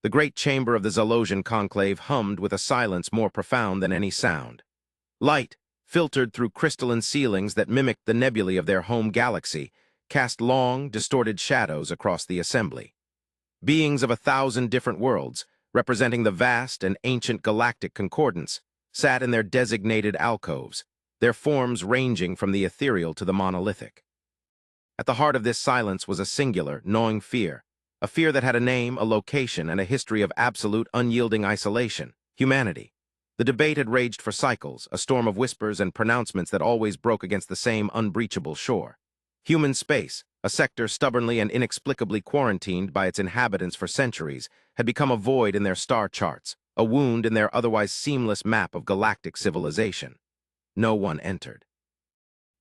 The great chamber of the Zalosian conclave hummed with a silence more profound than any sound. Light, filtered through crystalline ceilings that mimicked the nebulae of their home galaxy, cast long, distorted shadows across the assembly. Beings of 1,000 different worlds, representing the vast and ancient galactic concordance, sat in their designated alcoves, their forms ranging from the ethereal to the monolithic. At the heart of this silence was a singular, gnawing fear, a fear that had a name, a location, and a history of absolute, unyielding isolation: humanity. The debate had raged for cycles, a storm of whispers and pronouncements that always broke against the same unbreachable shore. Human space, a sector stubbornly and inexplicably quarantined by its inhabitants for centuries, had become a void in their star charts, a wound in their otherwise seamless map of galactic civilization. No one entered.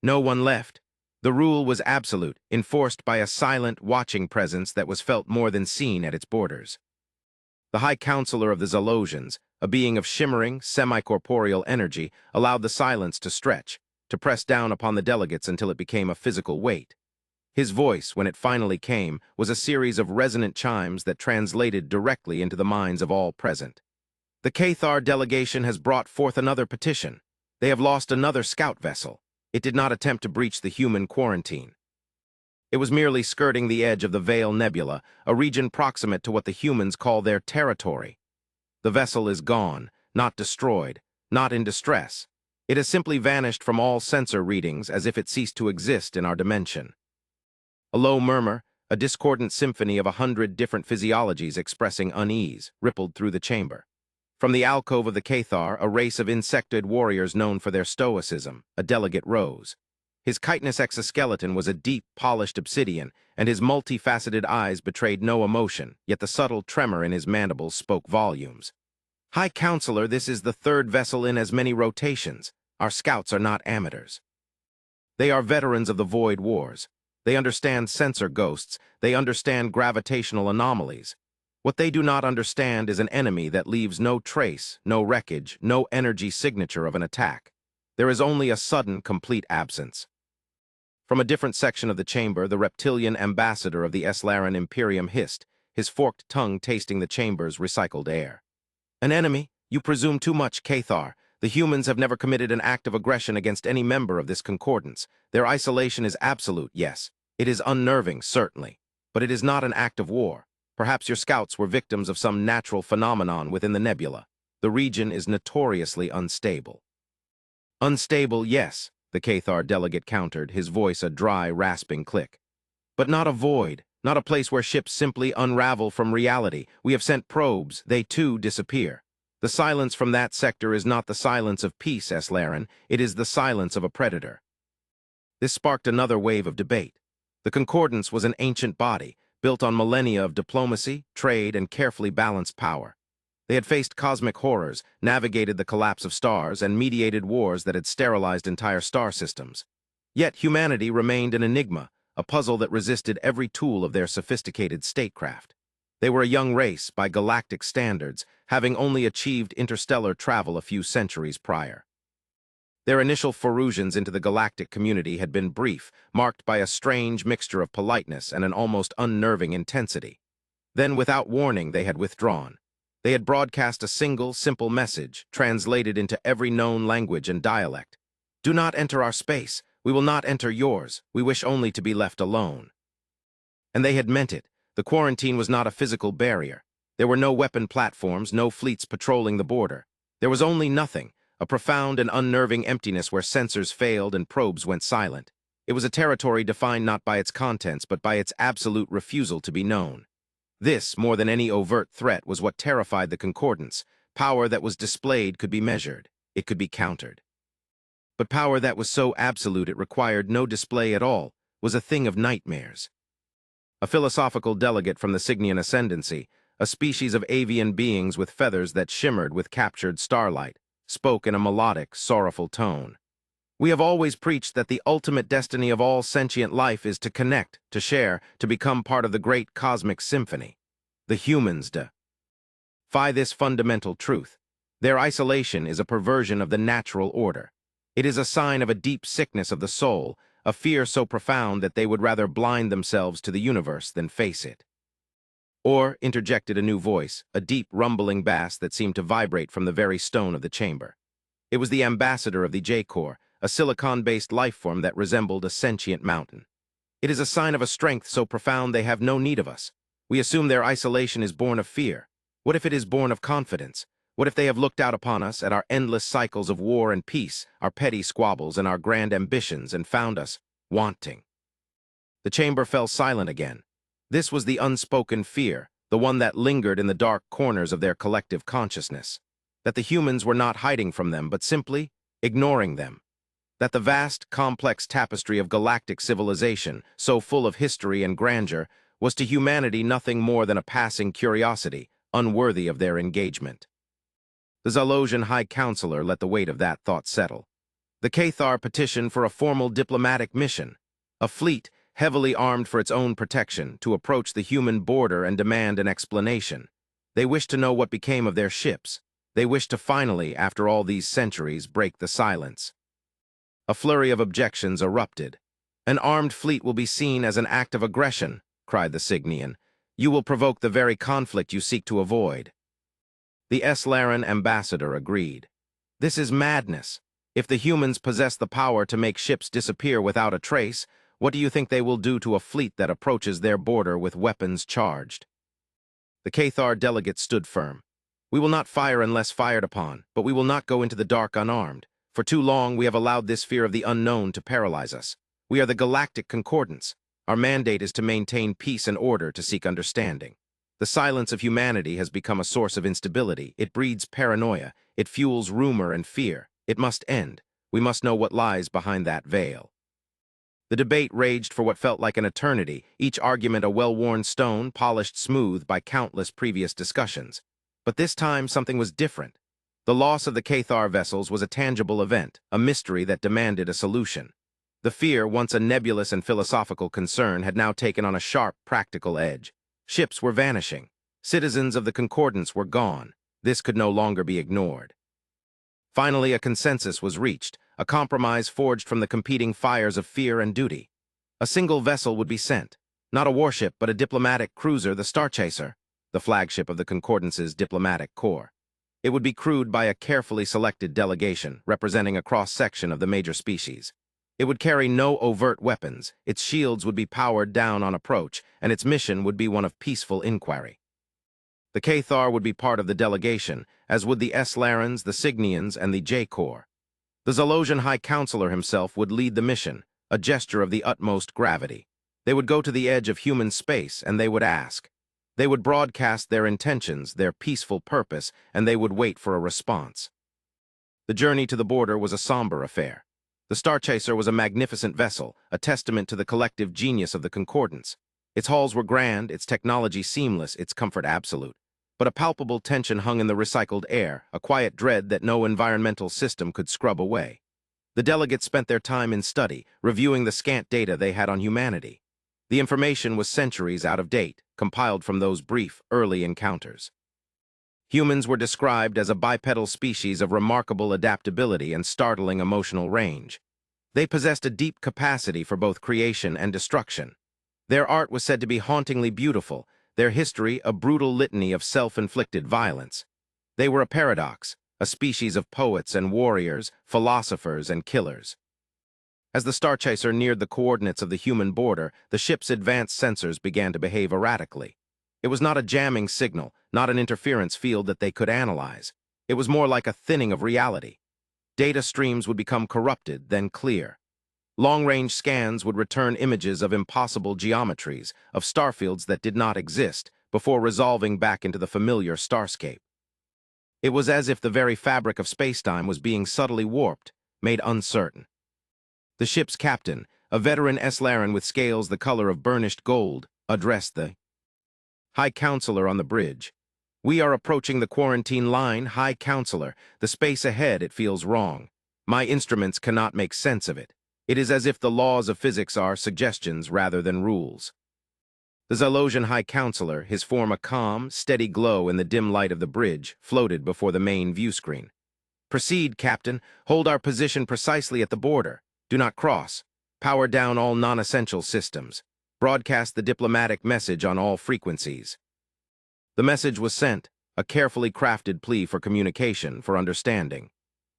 No one left. The rule was absolute, enforced by a silent, watching presence that was felt more than seen at its borders. The High Counselor of the Zalosians, a being of shimmering, semi-corporeal energy, allowed the silence to stretch, to press down upon the delegates until it became a physical weight. His voice, when it finally came, was a series of resonant chimes that translated directly into the minds of all present. The Cathar delegation has brought forth another petition. They have lost another scout vessel. It did not attempt to breach the human quarantine. It was merely skirting the edge of the Veil Nebula, a region proximate to what the humans call their territory. The vessel is gone, not destroyed, not in distress. It has simply vanished from all sensor readings as if it ceased to exist in our dimension. A low murmur, a discordant symphony of 100 different physiologies expressing unease, rippled through the chamber. From the alcove of the Cathar, a race of insectoid warriors known for their stoicism, a delegate rose. His chitinous exoskeleton was a deep, polished obsidian, and his multifaceted eyes betrayed no emotion, yet the subtle tremor in his mandibles spoke volumes. High Counselor, this is the third vessel in as many rotations. Our scouts are not amateurs. They are veterans of the Void Wars. They understand sensor ghosts. They understand gravitational anomalies. What they do not understand is an enemy that leaves no trace, no wreckage, no energy signature of an attack. There is only a sudden, complete absence. From a different section of the chamber, the reptilian ambassador of the Eslaran Imperium hissed, his forked tongue tasting the chamber's recycled air. An enemy? You presume too much, Cathar. The humans have never committed an act of aggression against any member of this concordance. Their isolation is absolute, yes. It is unnerving, certainly. But it is not an act of war. Perhaps your scouts were victims of some natural phenomenon within the nebula. The region is notoriously unstable. Unstable, yes, the Cathar delegate countered, his voice a dry, rasping click. But not a void, not a place where ships simply unravel from reality. We have sent probes, they too disappear. The silence from that sector is not the silence of peace, Eslaran, it is the silence of a predator. This sparked another wave of debate. The Concordance was an ancient body, built on millennia of diplomacy, trade, and carefully balanced power. They had faced cosmic horrors, navigated the collapse of stars, and mediated wars that had sterilized entire star systems. Yet humanity remained an enigma, a puzzle that resisted every tool of their sophisticated statecraft. They were a young race by galactic standards, having only achieved interstellar travel a few centuries prior. Their initial forays into the galactic community had been brief, marked by a strange mixture of politeness and an almost unnerving intensity. Then, without warning, they had withdrawn. They had broadcast a single, simple message, translated into every known language and dialect. Do not enter our space. We will not enter yours. We wish only to be left alone. And they had meant it. The quarantine was not a physical barrier. There were no weapon platforms, no fleets patrolling the border. There was only nothing. A profound and unnerving emptiness where sensors failed and probes went silent. It was a territory defined not by its contents, but by its absolute refusal to be known. This, more than any overt threat, was what terrified the Concordance. Power that was displayed could be measured. It could be countered. But power that was so absolute it required no display at all was a thing of nightmares. A philosophical delegate from the Cygnian Ascendancy, a species of avian beings with feathers that shimmered with captured starlight, spoke in a melodic, sorrowful tone. We have always preached that the ultimate destiny of all sentient life is to connect, to share, to become part of the great cosmic symphony. The humans defy this fundamental truth. Their isolation is a perversion of the natural order. It is a sign of a deep sickness of the soul, a fear so profound that they would rather blind themselves to the universe than face it. Or interjected a new voice, a deep, rumbling bass that seemed to vibrate from the very stone of the chamber. It was the ambassador of the J-Corps, a silicon-based life form that resembled a sentient mountain. It is a sign of a strength so profound they have no need of us. We assume their isolation is born of fear. What if it is born of confidence? What if they have looked out upon us, at our endless cycles of war and peace, our petty squabbles and our grand ambitions, and found us wanting? The chamber fell silent again. This was the unspoken fear, the one that lingered in the dark corners of their collective consciousness. That the humans were not hiding from them, but simply ignoring them. That the vast, complex tapestry of galactic civilization, so full of history and grandeur, was to humanity nothing more than a passing curiosity, unworthy of their engagement. The Zalosian High Counselor let the weight of that thought settle. The Cathar petitioned for a formal diplomatic mission, a fleet heavily armed for its own protection, to approach the human border and demand an explanation. They wished to know what became of their ships. They wished to finally, after all these centuries, break the silence. A flurry of objections erupted. "An armed fleet will be seen as an act of aggression," cried the Cygnian. "You will provoke the very conflict you seek to avoid." The S-Laren ambassador agreed. "This is madness. If the humans possess the power to make ships disappear without a trace, what do you think they will do to a fleet that approaches their border with weapons charged?" The Cathar delegate stood firm. "We will not fire unless fired upon, but we will not go into the dark unarmed. For too long we have allowed this fear of the unknown to paralyze us. We are the Galactic Concordance. Our mandate is to maintain peace and order, to seek understanding. The silence of humanity has become a source of instability. It breeds paranoia. It fuels rumor and fear. It must end. We must know what lies behind that veil." The debate raged for what felt like an eternity, each argument a well-worn stone, polished smooth by countless previous discussions. But this time something was different. The loss of the Cathar vessels was a tangible event, a mystery that demanded a solution. The fear, once a nebulous and philosophical concern, had now taken on a sharp, practical edge. Ships were vanishing. Citizens of the Concordance were gone. This could no longer be ignored. Finally, a consensus was reached, a compromise forged from the competing fires of fear and duty. A single vessel would be sent, not a warship, but a diplomatic cruiser, the Starchaser, the flagship of the Concordance's diplomatic corps. It would be crewed by a carefully selected delegation, representing a cross-section of the major species. It would carry no overt weapons, its shields would be powered down on approach, and its mission would be one of peaceful inquiry. The Cathar would be part of the delegation, as would the S-Larans, the Cygnians, and the J-Corps. The Zalosian High Counselor himself would lead the mission, a gesture of the utmost gravity. They would go to the edge of human space, and they would ask. They would broadcast their intentions, their peaceful purpose, and they would wait for a response. The journey to the border was a somber affair. The Starchaser was a magnificent vessel, a testament to the collective genius of the Concordance. Its hulls were grand, its technology seamless, its comfort absolute. But a palpable tension hung in the recycled air, a quiet dread that no environmental system could scrub away. The delegates spent their time in study, reviewing the scant data they had on humanity. The information was centuries out of date, compiled from those brief, early encounters. Humans were described as a bipedal species of remarkable adaptability and startling emotional range. They possessed a deep capacity for both creation and destruction. Their art was said to be hauntingly beautiful, their history a brutal litany of self-inflicted violence. They were a paradox, a species of poets and warriors, philosophers and killers. As the Starchaser neared the coordinates of the human border, the ship's advanced sensors began to behave erratically. It was not a jamming signal, not an interference field that they could analyze. It was more like a thinning of reality. Data streams would become corrupted, then clear. Long-range scans would return images of impossible geometries, of starfields that did not exist, before resolving back into the familiar starscape. It was as if the very fabric of spacetime was being subtly warped, made uncertain. The ship's captain, a veteran S-Laren with scales the color of burnished gold, addressed the High Counselor on the bridge. "We are approaching the quarantine line, High Counselor. The space ahead, it feels wrong. My instruments cannot make sense of it. It is as if the laws of physics are suggestions rather than rules." The Zalosian High Counselor, his form a calm, steady glow in the dim light of the bridge, floated before the main view screen. "Proceed, Captain. Hold our position precisely at the border. Do not cross. Power down all non-essential systems. Broadcast the diplomatic message on all frequencies." The message was sent, a carefully crafted plea for communication, for understanding.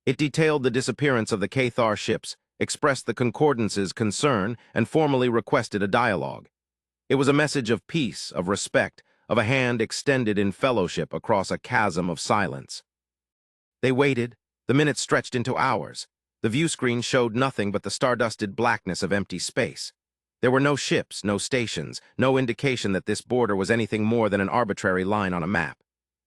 It detailed the disappearance of the Cathar ships, expressed the Concordance's concern, and formally requested a dialogue. It was a message of peace, of respect, of a hand extended in fellowship across a chasm of silence. They waited. The minutes stretched into hours. The view screen showed nothing but the stardusted blackness of empty space. There were no ships, no stations, no indication that this border was anything more than an arbitrary line on a map.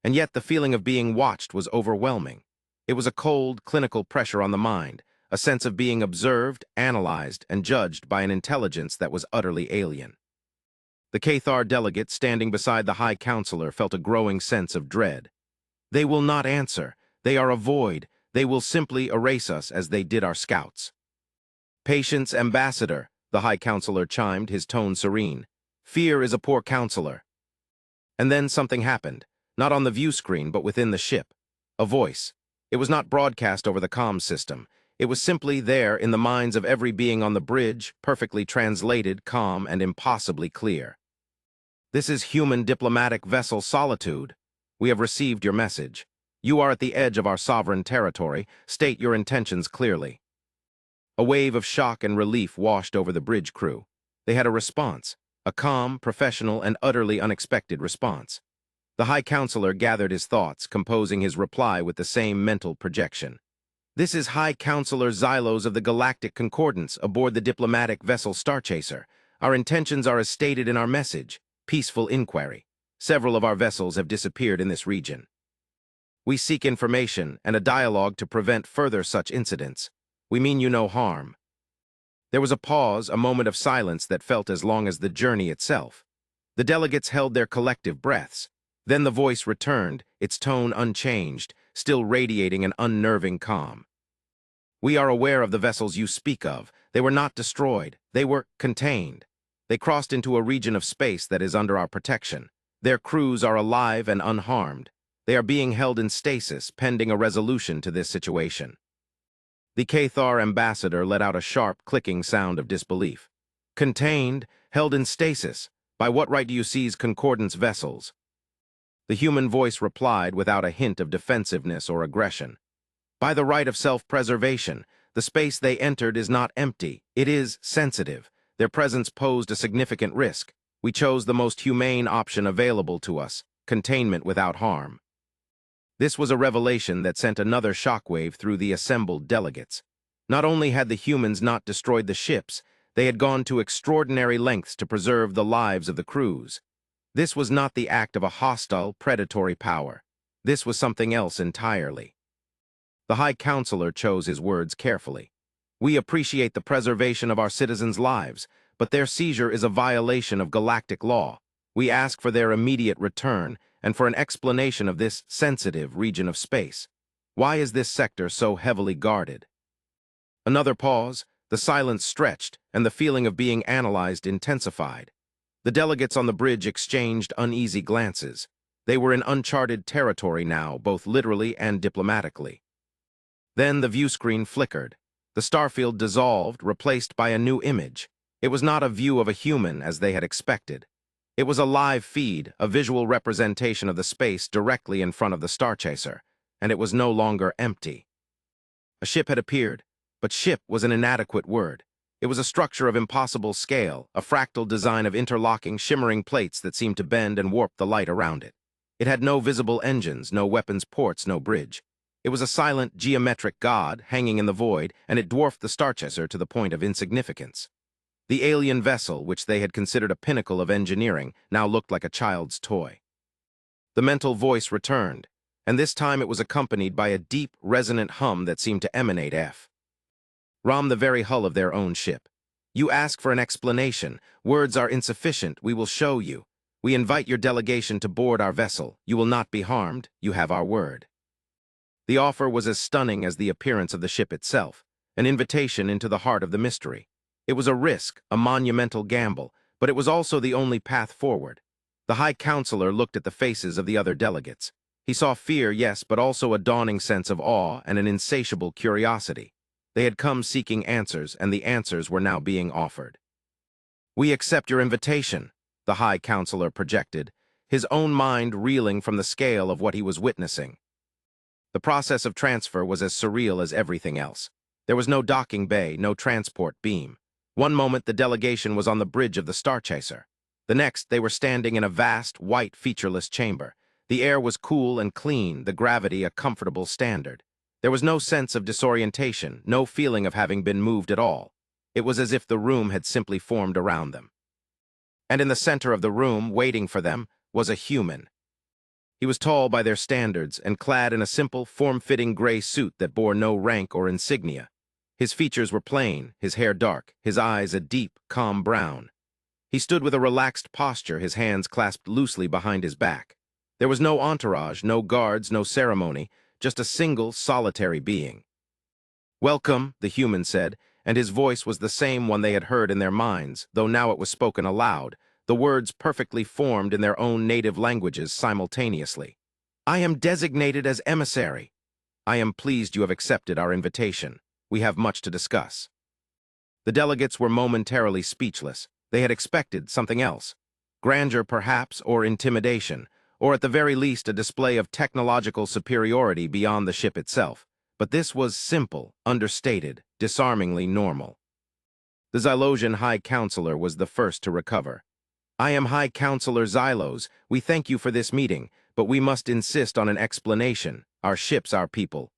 And yet the feeling of being watched was overwhelming. It was a cold, clinical pressure on the mind, a sense of being observed, analyzed, and judged by an intelligence that was utterly alien. The Cathar delegate standing beside the High Counselor felt a growing sense of dread. They will not answer. They are a void. They will simply erase us as they did our scouts. Patience, Ambassador, the High Counselor chimed, his tone serene. Fear is a poor counselor. And then something happened, not on the view screen but within the ship. A voice. It was not broadcast over the comms system. It was simply there in the minds of every being on the bridge, perfectly translated, calm, and impossibly clear. This is human diplomatic vessel Solitude. We have received your message. You are at the edge of our sovereign territory. State your intentions clearly. A wave of shock and relief washed over the bridge crew. They had a response, a calm, professional, and utterly unexpected response. The High Counselor gathered his thoughts, composing his reply with the same mental projection. This is High Counselor Xylos of the Galactic Concordance aboard the diplomatic vessel Starchaser. Our intentions are as stated in our message. Peaceful inquiry. Several of our vessels have disappeared in this region. We seek information and a dialogue to prevent further such incidents. We mean you no harm. There was a pause, a moment of silence that felt as long as the journey itself. The delegates held their collective breaths. Then the voice returned, its tone unchanged, still radiating an unnerving calm. We are aware of the vessels you speak of. They were not destroyed. They were contained. They crossed into a region of space that is under our protection. Their crews are alive and unharmed. They are being held in stasis, pending a resolution to this situation. The Cathar ambassador let out a sharp, clicking sound of disbelief. Contained, held in stasis. By what right do you seize Concordance vessels? The human voice replied without a hint of defensiveness or aggression. By the right of self-preservation. The space they entered is not empty. It is sensitive. Their presence posed a significant risk. We chose the most humane option available to us, containment without harm. This was a revelation that sent another shockwave through the assembled delegates. Not only had the humans not destroyed the ships, they had gone to extraordinary lengths to preserve the lives of the crews. This was not the act of a hostile, predatory power. This was something else entirely. The High Counselor chose his words carefully. We appreciate the preservation of our citizens' lives, but their seizure is a violation of galactic law. We ask for their immediate return and for an explanation of this sensitive region of space. Why is this sector so heavily guarded? Another pause, the silence stretched, and the feeling of being analyzed intensified. The delegates on the bridge exchanged uneasy glances. They were in uncharted territory now, both literally and diplomatically. Then the view screen flickered. The starfield dissolved, replaced by a new image. It was not a view of a human as they had expected. It was a live feed, a visual representation of the space directly in front of the Starchaser, and it was no longer empty. A ship had appeared, but ship was an inadequate word. It was a structure of impossible scale, a fractal design of interlocking, shimmering plates that seemed to bend and warp the light around it. It had no visible engines, no weapons ports, no bridge. It was a silent, geometric god hanging in the void, and it dwarfed the Starchaser to the point of insignificance. The alien vessel, which they had considered a pinnacle of engineering, now looked like a child's toy. The mental voice returned, and this time it was accompanied by a deep, resonant hum that seemed to emanate from the very hull of their own ship. You ask for an explanation. Words are insufficient. We will show you. We invite your delegation to board our vessel. You will not be harmed. You have our word. The offer was as stunning as the appearance of the ship itself, an invitation into the heart of the mystery. It was a risk, a monumental gamble, but it was also the only path forward. The High Counselor looked at the faces of the other delegates. He saw fear, yes, but also a dawning sense of awe and an insatiable curiosity. They had come seeking answers, and the answers were now being offered. We accept your invitation, the High Counselor projected, his own mind reeling from the scale of what he was witnessing. The process of transfer was as surreal as everything else. There was no docking bay, no transport beam. One moment the delegation was on the bridge of the Star Chaser. The next, they were standing in a vast, white, featureless chamber. The air was cool and clean, the gravity a comfortable standard. There was no sense of disorientation, no feeling of having been moved at all. It was as if the room had simply formed around them. And in the center of the room, waiting for them, was a human. He was tall by their standards and clad in a simple, form-fitting gray suit that bore no rank or insignia. His features were plain, his hair dark, his eyes a deep, calm brown. He stood with a relaxed posture, his hands clasped loosely behind his back. There was no entourage, no guards, no ceremony, just a single, solitary being. "Welcome," the human said, and his voice was the same one they had heard in their minds, though now it was spoken aloud, the words perfectly formed in their own native languages simultaneously. "I am designated as emissary. I am pleased you have accepted our invitation. We have much to discuss." The delegates were momentarily speechless. They had expected something else. Grandeur, perhaps, or intimidation, or at the very least a display of technological superiority beyond the ship itself. But this was simple, understated, disarmingly normal. The Xylosian High Counselor was the first to recover. "I am High Counselor Xylos. We thank you for this meeting, but we must insist on an explanation. Our ships, our people."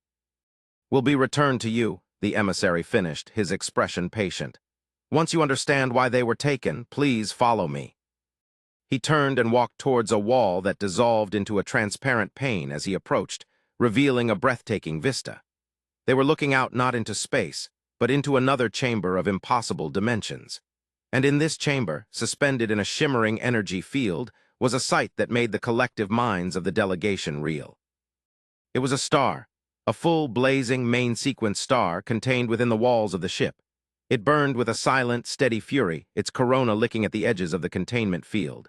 "Will be returned to you," the emissary finished, his expression patient. "Once you understand why they were taken, please follow me." He turned and walked towards a wall that dissolved into a transparent pane as he approached, revealing a breathtaking vista. They were looking out not into space, but into another chamber of impossible dimensions. And in this chamber, suspended in a shimmering energy field, was a sight that made the collective minds of the delegation reel. It was a star, a full, blazing, main-sequence star contained within the walls of the ship. It burned with a silent, steady fury, its corona licking at the edges of the containment field.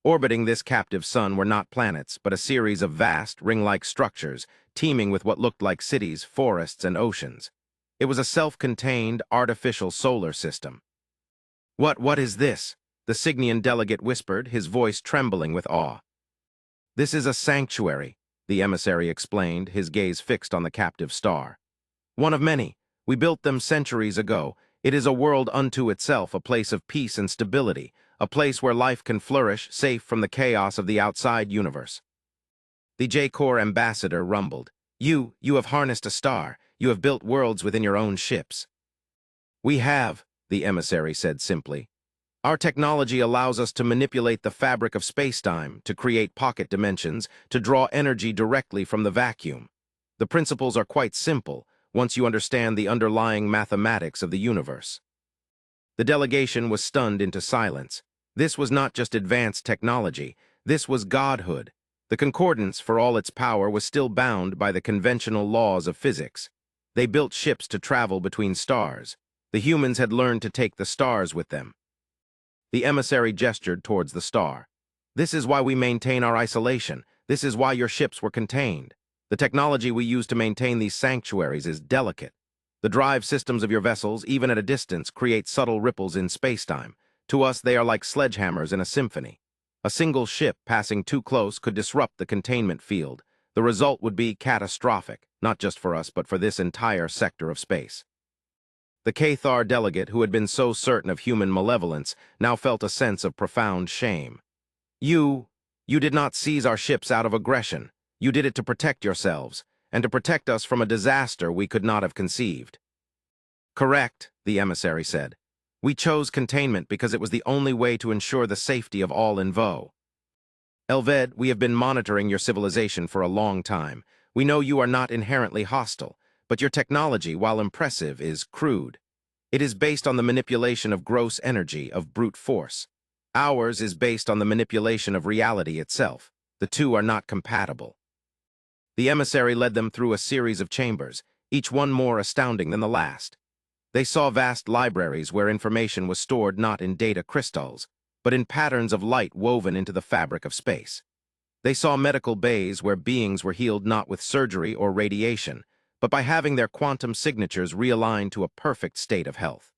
Orbiting this captive sun were not planets, but a series of vast, ring-like structures, teeming with what looked like cities, forests, and oceans. It was a self-contained, artificial solar system. What is this?" the Cygnian delegate whispered, his voice trembling with awe. "This is a sanctuary," the emissary explained, his gaze fixed on the captive star. "One of many. We built them centuries ago. It is a world unto itself, a place of peace and stability, a place where life can flourish, safe from the chaos of the outside universe." The J-Corps ambassador rumbled. You have harnessed a star. You have built worlds within your own ships." "We have," the emissary said simply. "Our technology allows us to manipulate the fabric of space-time, to create pocket dimensions, to draw energy directly from the vacuum. The principles are quite simple, once you understand the underlying mathematics of the universe." The delegation was stunned into silence. This was not just advanced technology, this was godhood. The Concordance, for all its power, was still bound by the conventional laws of physics. They built ships to travel between stars. The humans had learned to take the stars with them. The emissary gestured towards the star. "This is why we maintain our isolation. This is why your ships were contained. The technology we use to maintain these sanctuaries is delicate. The drive systems of your vessels, even at a distance, create subtle ripples in spacetime. To us, they are like sledgehammers in a symphony. A single ship passing too close could disrupt the containment field. The result would be catastrophic, not just for us, but for this entire sector of space." The Cathar delegate, who had been so certain of human malevolence, now felt a sense of profound shame. You did not seize our ships out of aggression. You did it to protect yourselves, and to protect us from a disaster we could not have conceived." "Correct," the emissary said. "We chose containment because it was the only way to ensure the safety of all in Vo. Elved, we have been monitoring your civilization for a long time. We know you are not inherently hostile, but your technology, while impressive, is crude. It is based on the manipulation of gross energy, of brute force. Ours is based on the manipulation of reality itself. The two are not compatible." The emissary led them through a series of chambers, each one more astounding than the last. They saw vast libraries where information was stored not in data crystals, but in patterns of light woven into the fabric of space. They saw medical bays where beings were healed not with surgery or radiation, but by having their quantum signatures realigned to a perfect state of health.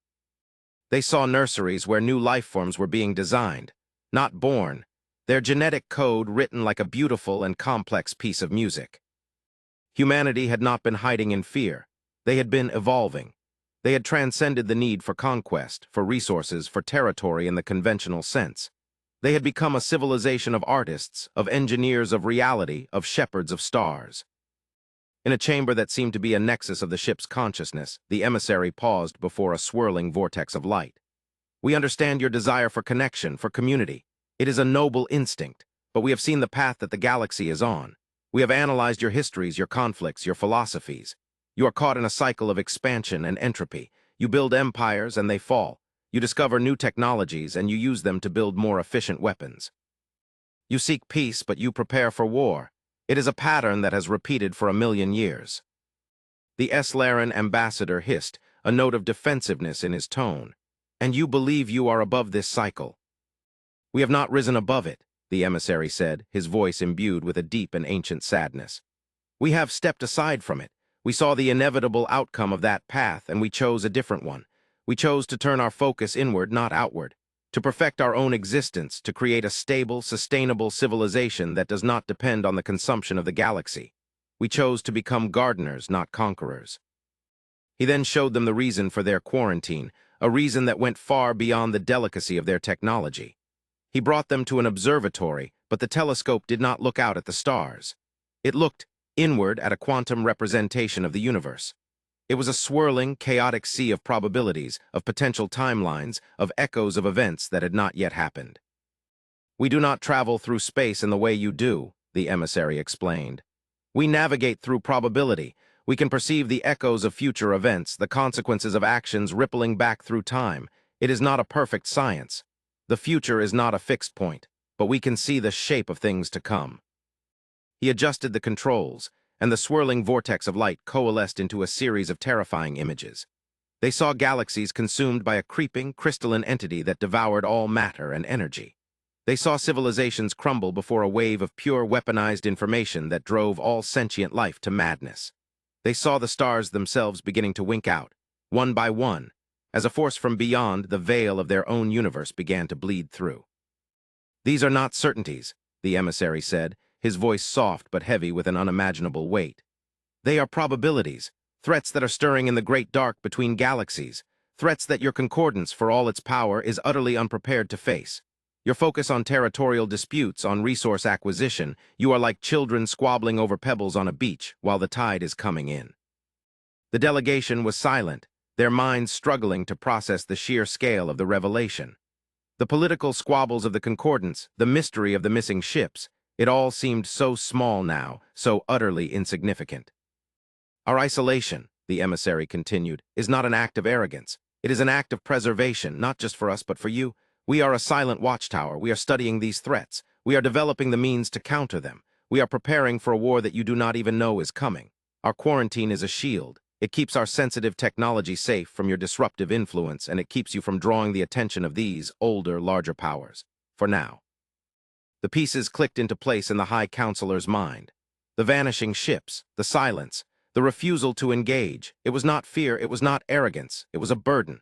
They saw nurseries where new life forms were being designed, not born, their genetic code written like a beautiful and complex piece of music. Humanity had not been hiding in fear. They had been evolving. They had transcended the need for conquest, for resources, for territory in the conventional sense. They had become a civilization of artists, of engineers of reality, of shepherds of stars. In a chamber that seemed to be a nexus of the ship's consciousness, the emissary paused before a swirling vortex of light. We understand your desire for connection, for community. It is a noble instinct, but we have seen the path that the galaxy is on. We have analyzed your histories, your conflicts, your philosophies. You are caught in a cycle of expansion and entropy. You build empires and they fall. You discover new technologies and you use them to build more efficient weapons. You seek peace, but you prepare for war. It is a pattern that has repeated for 1,000,000 years. The Eslaran ambassador hissed, a note of defensiveness in his tone. And you believe you are above this cycle. We have not risen above it, the emissary said, his voice imbued with a deep and ancient sadness. We have stepped aside from it. We saw the inevitable outcome of that path, and we chose a different one. We chose to turn our focus inward, not outward, to perfect our own existence, to create a stable, sustainable civilization that does not depend on the consumption of the galaxy. We chose to become gardeners, not conquerors. He then showed them the reason for their quarantine, a reason that went far beyond the delicacy of their technology. He brought them to an observatory, but the telescope did not look out at the stars. It looked inward at a quantum representation of the universe. It was a swirling, chaotic sea of probabilities, of potential timelines, of echoes of events that had not yet happened. We do not travel through space in the way you do, the emissary explained. We navigate through probability. We can perceive the echoes of future events, the consequences of actions rippling back through time. It is not a perfect science. The future is not a fixed point, but we can see the shape of things to come. He adjusted the controls, and the swirling vortex of light coalesced into a series of terrifying images. They saw galaxies consumed by a creeping, crystalline entity that devoured all matter and energy. They saw civilizations crumble before a wave of pure weaponized information that drove all sentient life to madness. They saw the stars themselves beginning to wink out, one by one, as a force from beyond the veil of their own universe began to bleed through. These are not certainties, the emissary said, his voice soft but heavy with an unimaginable weight. They are probabilities, threats that are stirring in the great dark between galaxies, threats that your concordance, for all its power, is utterly unprepared to face. Your focus on territorial disputes, on resource acquisition, you are like children squabbling over pebbles on a beach while the tide is coming in. The delegation was silent, their minds struggling to process the sheer scale of the revelation. The political squabbles of the concordance, the mystery of the missing ships, it all seemed so small now, so utterly insignificant. Our isolation, the emissary continued, is not an act of arrogance. It is an act of preservation, not just for us but for you. We are a silent watchtower. We are studying these threats. We are developing the means to counter them. We are preparing for a war that you do not even know is coming. Our quarantine is a shield. It keeps our sensitive technology safe from your disruptive influence, and it keeps you from drawing the attention of these older, larger powers. For now. The pieces clicked into place in the High Counselor's mind. The vanishing ships, the silence, the refusal to engage. It was not fear, it was not arrogance, it was a burden.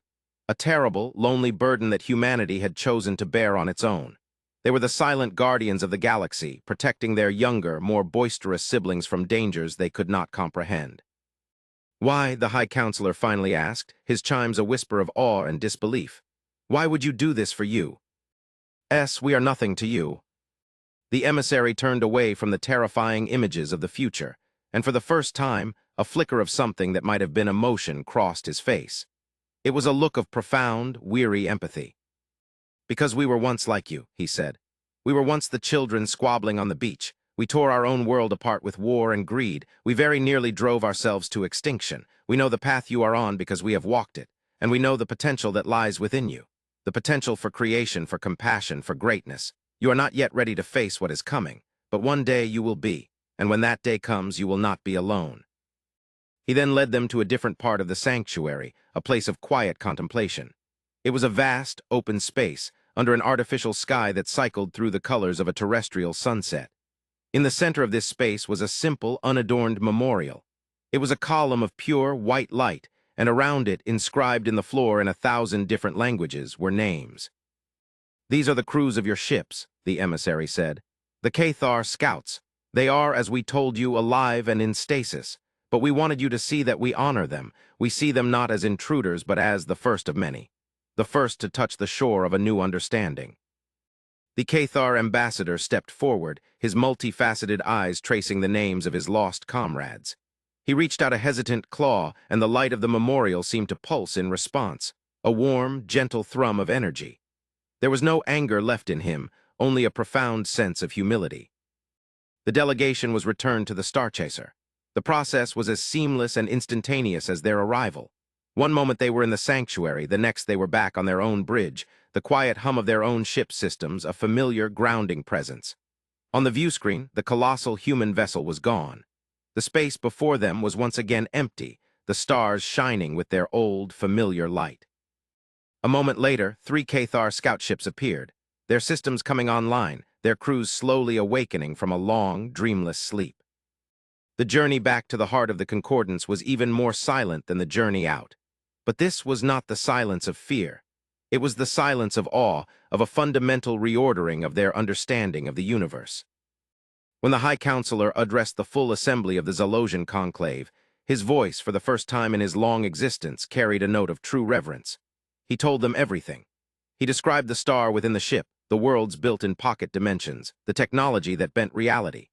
A terrible, lonely burden that humanity had chosen to bear on its own. They were the silent guardians of the galaxy, protecting their younger, more boisterous siblings from dangers they could not comprehend. Why, the High Counselor finally asked, his chimes a whisper of awe and disbelief. Why would you do this for you? We are nothing to you. The emissary turned away from the terrifying images of the future, and for the first time, a flicker of something that might have been emotion crossed his face. It was a look of profound, weary empathy. Because we were once like you, he said. We were once the children squabbling on the beach. We tore our own world apart with war and greed. We very nearly drove ourselves to extinction. We know the path you are on because we have walked it, and we know the potential that lies within you. The potential for creation, for compassion, for greatness. You are not yet ready to face what is coming, but one day you will be, and when that day comes, you will not be alone. He then led them to a different part of the sanctuary, a place of quiet contemplation. It was a vast, open space, under an artificial sky that cycled through the colors of a terrestrial sunset. In the center of this space was a simple, unadorned memorial. It was a column of pure, white light, and around it, inscribed in the floor in 1,000 different languages, were names. These are the crews of your ships, the emissary said. "The Cathar scouts. They are, as we told you, alive and in stasis. But we wanted you to see that we honor them. We see them not as intruders, but as the first of many. The first to touch the shore of a new understanding." The Cathar ambassador stepped forward, his multifaceted eyes tracing the names of his lost comrades. He reached out a hesitant claw, and the light of the memorial seemed to pulse in response, a warm, gentle thrum of energy. There was no anger left in him, only a profound sense of humility. The delegation was returned to the Starchaser. The process was as seamless and instantaneous as their arrival. One moment they were in the sanctuary, the next they were back on their own bridge, the quiet hum of their own ship systems, a familiar grounding presence. On the view screen, the colossal human vessel was gone. The space before them was once again empty, the stars shining with their old, familiar light. A moment later, 3 Cathar scout ships appeared, their systems coming online, their crews slowly awakening from a long, dreamless sleep. The journey back to the heart of the Concordance was even more silent than the journey out. But this was not the silence of fear. It was the silence of awe, of a fundamental reordering of their understanding of the universe. When the High Counselor addressed the full assembly of the Zalosian conclave, his voice, for the first time in his long existence, carried a note of true reverence. He told them everything. He described the star within the ship, the worlds built in pocket dimensions, the technology that bent reality.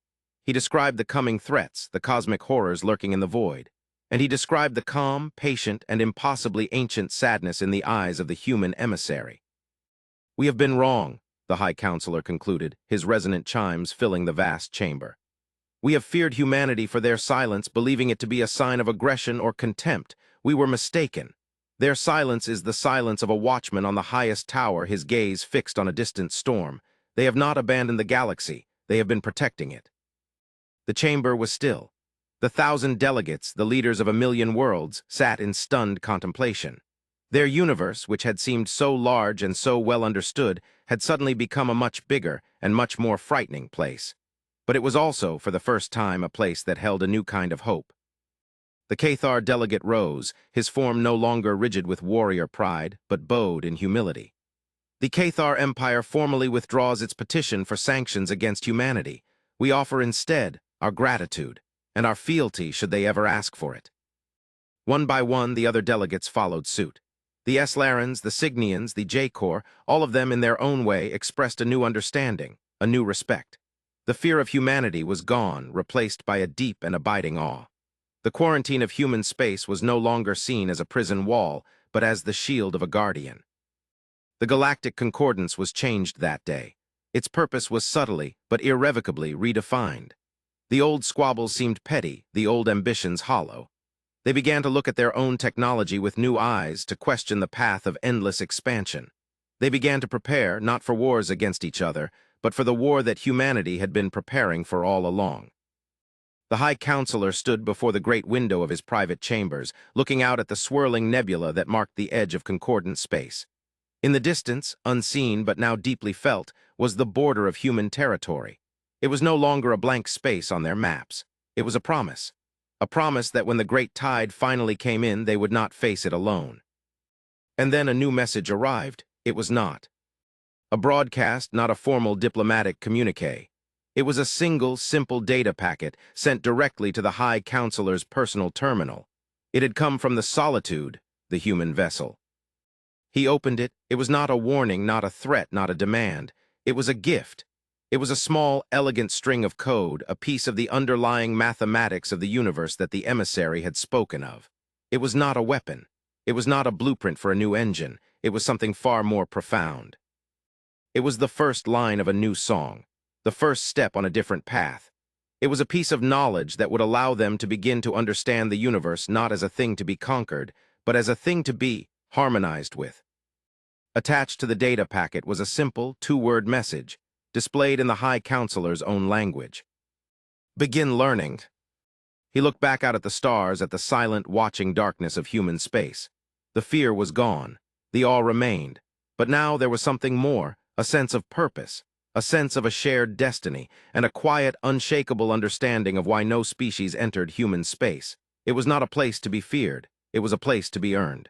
He described the coming threats, the cosmic horrors lurking in the void. And he described the calm, patient, and impossibly ancient sadness in the eyes of the human emissary. "We have been wrong," the High Counselor concluded, his resonant chimes filling the vast chamber. "We have feared humanity for their silence, believing it to be a sign of aggression or contempt. We were mistaken. Their silence is the silence of a watchman on the highest tower, his gaze fixed on a distant storm. They have not abandoned the galaxy. They have been protecting it." The chamber was still. The 1,000 delegates, the leaders of 1,000,000 worlds, sat in stunned contemplation. Their universe, which had seemed so large and so well understood, had suddenly become a much bigger and much more frightening place. But it was also, for the first time, a place that held a new kind of hope. The Cathar delegate rose, his form no longer rigid with warrior pride, but bowed in humility. "The Cathar Empire formally withdraws its petition for sanctions against humanity. We offer instead our gratitude and our fealty should they ever ask for it." One by one, the other delegates followed suit. The Eslarans, the Signians, the J-Corps, all of them in their own way expressed a new understanding, a new respect. The fear of humanity was gone, replaced by a deep and abiding awe. The quarantine of human space was no longer seen as a prison wall, but as the shield of a guardian. The Galactic Concordance was changed that day. Its purpose was subtly, but irrevocably redefined. The old squabbles seemed petty, the old ambitions hollow. They began to look at their own technology with new eyes, to question the path of endless expansion. They began to prepare, not for wars against each other, but for the war that humanity had been preparing for all along. The High Counselor stood before the great window of his private chambers, looking out at the swirling nebula that marked the edge of concordant space. In the distance, unseen but now deeply felt, was the border of human territory. It was no longer a blank space on their maps. It was a promise that when the great tide finally came in, they would not face it alone. And then a new message arrived. It was not a broadcast, not a formal diplomatic communique. It was a single, simple data packet sent directly to the High Counselor's personal terminal. It had come from the Solitude, the human vessel. He opened it. It was not a warning, not a threat, not a demand. It was a gift. It was a small, elegant string of code, a piece of the underlying mathematics of the universe that the emissary had spoken of. It was not a weapon. It was not a blueprint for a new engine. It was something far more profound. It was the first line of a new song, the first step on a different path. It was a piece of knowledge that would allow them to begin to understand the universe not as a thing to be conquered, but as a thing to be harmonized with. Attached to the data packet was a simple, 2-word message, displayed in the High Counselor's own language. "Begin learning." He looked back out at the stars, at the silent, watching darkness of human space. The fear was gone. The awe remained. But now there was something more, a sense of purpose, a sense of a shared destiny, and a quiet, unshakable understanding of why no species entered human space. It was not a place to be feared. It was a place to be earned.